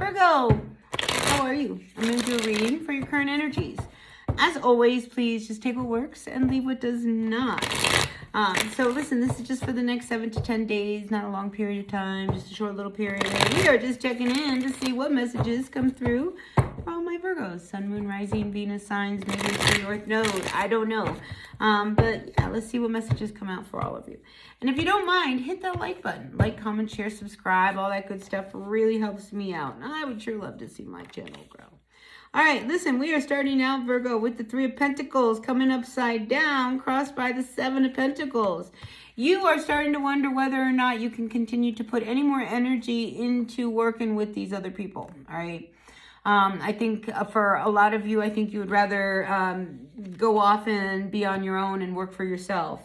Virgo, how are you? I'm going to do a reading for your current energies. As always, please just take what works and leave what does not. So listen, this is just for the next 7 to 10 days, not a long period of time, just a short little period. We are just checking in to see what messages come through for all my Virgos. Sun, Moon, Rising, Venus signs, maybe it's the North Node. I don't know. But yeah, let's see what messages come out for all of you. And if you don't mind, hit that like button. Like, comment, share, subscribe, all that good stuff really helps me out. And I would sure love to see my channel grow. All right, listen, we are starting out, Virgo, with the Three of Pentacles coming upside down, crossed by the Seven of Pentacles. You are starting to wonder whether or not you can continue to put any more energy into working with these other people, all right? I think for a lot of you, I think you would rather go off and be on your own and work for yourself.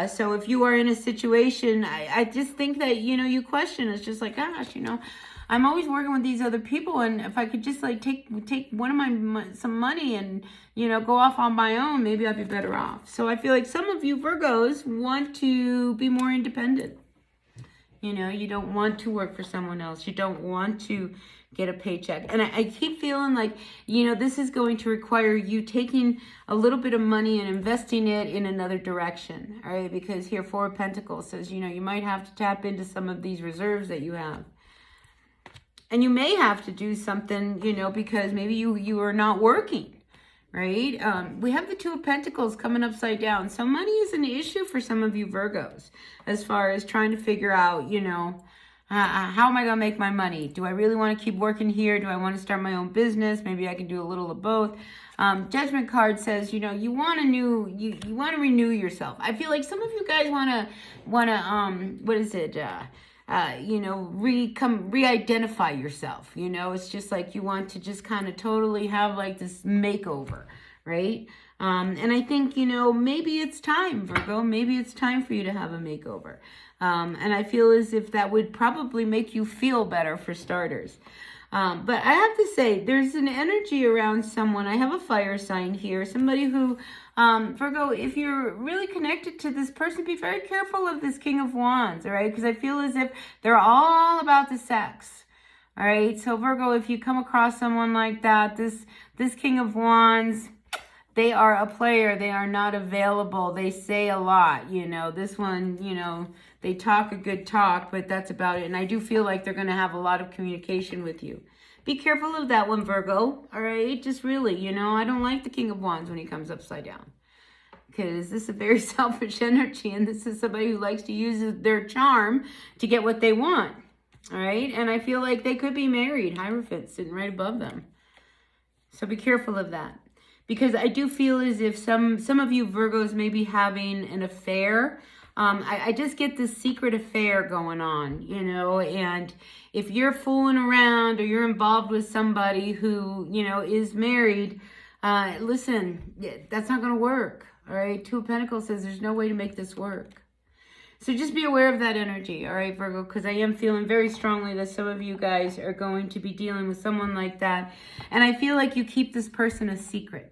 So if you are in a situation, I just think that, you question. It's just like, gosh, I'm always working with these other people, and if I could just like take one of some money and go off on my own, maybe I'd be better off. So I feel like some of you Virgos want to be more independent. You don't want to work for someone else. You don't want to get a paycheck. And I keep feeling like, this is going to require you taking a little bit of money and investing it in another direction. All right, because here Four of Pentacles says, you might have to tap into some of these reserves that you have. And you may have to do something, because maybe you are not working, right? We have the Two of Pentacles coming upside down. So money is an issue for some of you Virgos as far as trying to figure out, how am I going to make my money? Do I really want to keep working here? Do I want to start my own business? Maybe I can do a little of both. Judgment card says, you want to renew yourself. I feel like some of you guys want to re-identify yourself. It's just like you want to just kind of totally have like this makeover, right? And I think, maybe it's time, Virgo. Maybe it's time for you to have a makeover. And I feel as if that would probably make you feel better for starters. But I have to say, there's an energy around someone. I have a fire sign here. Somebody who, Virgo, if you're really connected to this person, be very careful of this King of Wands, all right? Because I feel as if they're all about the sex, all right? So Virgo, if you come across someone like that, this King of Wands, they are a player. They are not available. They say a lot, This one, they talk a good talk, but that's about it. And I do feel like they're going to have a lot of communication with you. Be careful of that one, Virgo, all right? Just really, I don't like the King of Wands when he comes upside down. Because this is a very selfish energy, and this is somebody who likes to use their charm to get what they want, all right? And I feel like they could be married, Hierophant sitting right above them. So be careful of that. Because I do feel as if some of you Virgos may be having an affair. I just get this secret affair going on, and if you're fooling around or you're involved with somebody who, is married, listen, that's not going to work, all right? Two of Pentacles says there's no way to make this work. So just be aware of that energy, all right, Virgo, because I am feeling very strongly that some of you guys are going to be dealing with someone like that. And I feel like you keep this person a secret.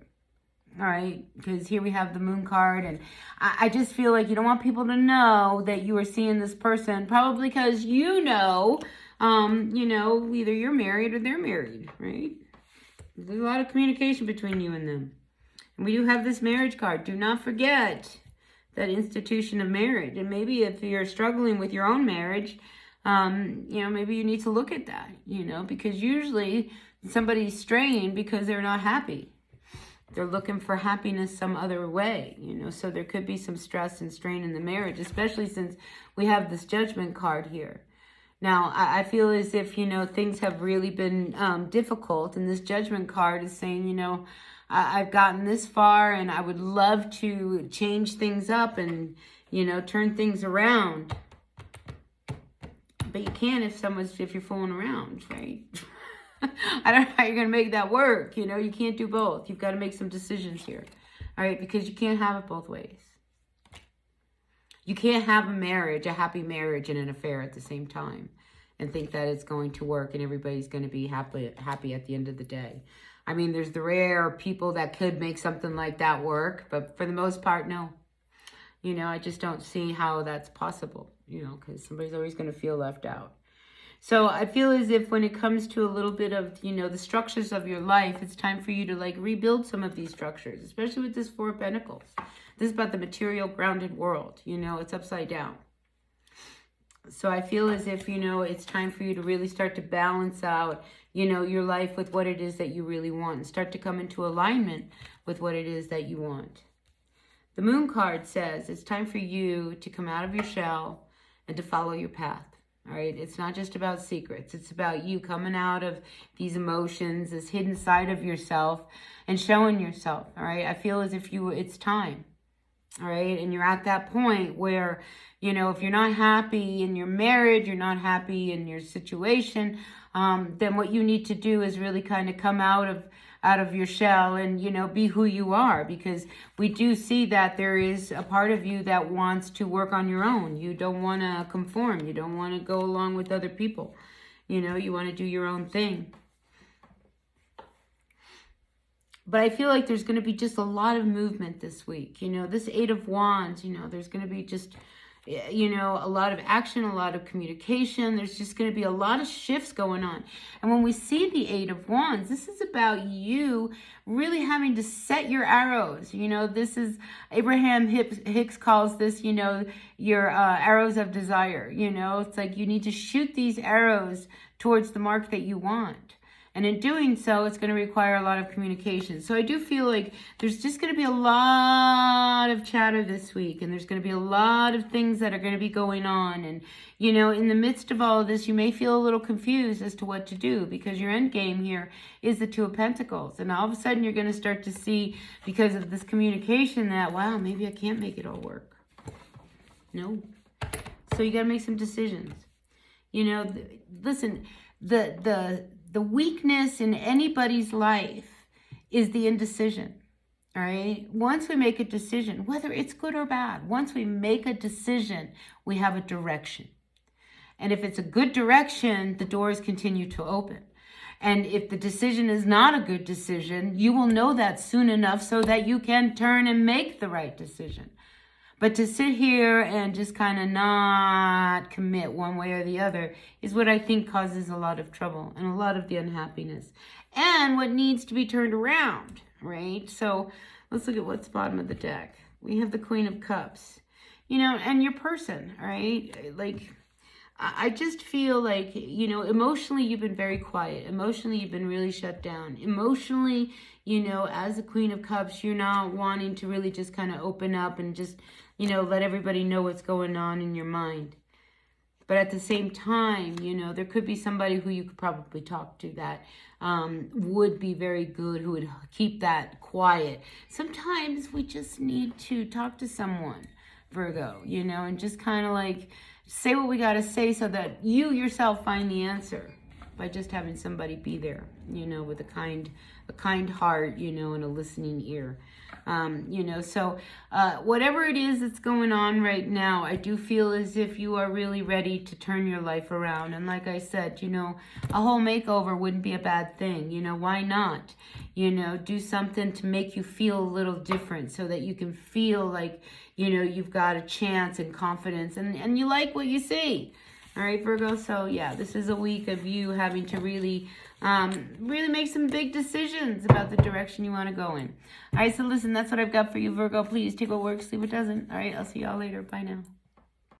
All right, because here we have the Moon card, and I just feel like you don't want people to know that you are seeing this person, probably because either you're married or they're married, right? There's a lot of communication between you and them. And we do have this marriage card. Do not forget that institution of marriage. And maybe if you're struggling with your own marriage, maybe you need to look at that, because usually somebody's straying because they're not happy. They're looking for happiness some other way, so there could be some stress and strain in the marriage, especially since we have this Judgment card here. Now, I feel as if, things have really been difficult, and this Judgment card is saying, I've gotten this far, and I would love to change things up and, turn things around. But you can't if you're fooling around, right? I don't know how you're going to make that work. You can't do both. You've got to make some decisions here. All right, because you can't have it both ways. You can't have a happy marriage and an affair at the same time and think that it's going to work and everybody's going to be happy at the end of the day. I mean, there's the rare people that could make something like that work, but for the most part, no. I just don't see how that's possible, because somebody's always going to feel left out. So I feel as if when it comes to a little bit of, the structures of your life, it's time for you to like rebuild some of these structures, especially with this Four of Pentacles. This is about the material grounded world. It's upside down. So I feel as if, it's time for you to really start to balance out, your life with what it is that you really want, and start to come into alignment with what it is that you want. The Moon card says it's time for you to come out of your shell and to follow your path. All right. It's not just about secrets. It's about you coming out of these emotions, this hidden side of yourself, and showing yourself. All right. I feel as if it's time. All right. And you're at that point where, if you're not happy in your marriage, you're not happy in your situation, then what you need to do is really kind of come out of your shell and, be who you are, because we do see that there is a part of you that wants to work on your own. You don't want to conform. You don't want to go along with other people. You want to do your own thing. But I feel like there's going to be just a lot of movement this week. This Eight of Wands, there's going to be just, a lot of action, a lot of communication. There's just going to be a lot of shifts going on. And when we see the Eight of Wands, this is about you really having to set your arrows. This is, Abraham Hicks calls this, your arrows of desire. It's like you need to shoot these arrows towards the mark that you want. And in doing so, it's going to require a lot of communication. So I do feel like there's just going to be a lot of chatter this week. And there's going to be a lot of things that are going to be going on. And, in the midst of all of this, you may feel a little confused as to what to do, because your end game here is the Two of Pentacles. And all of a sudden, you're going to start to see, because of this communication, that, wow, maybe I can't make it all work. No. So you got to make some decisions. Listen, the weakness in anybody's life is the indecision, all right? Once we make a decision, whether it's good or bad, once we make a decision, we have a direction. And if it's a good direction, the doors continue to open. And if the decision is not a good decision, you will know that soon enough so that you can turn and make the right decision. But to sit here and just kind of not commit one way or the other is what I think causes a lot of trouble and a lot of the unhappiness. And what needs to be turned around, right? So let's look at what's bottom of the deck. We have the Queen of Cups, and your person, all right? Like, I just feel like, emotionally you've been very quiet. Emotionally you've been really shut down. Emotionally, as the Queen of Cups, you're not wanting to really just kind of open up and just, let everybody know what's going on in your mind. But at the same time, there could be somebody who you could probably talk to that would be very good, who would keep that quiet. Sometimes we just need to talk to someone, Virgo, and just kind of like say what we got to say so that you yourself find the answer by just having somebody be there, with a kind heart, and a listening ear. So whatever it is that's going on right now, I do feel as if you are really ready to turn your life around. And like I said, a whole makeover wouldn't be a bad thing. Why not? Do something to make you feel a little different so that you can feel like, you've got a chance and confidence and you like what you see. All right, Virgo. So yeah, this is a week of you having to really make some big decisions about the direction you want to go in. All right, so listen, that's what I've got for you, Virgo. Please take what works, leave what doesn't. All right, I'll see y'all later. Bye now.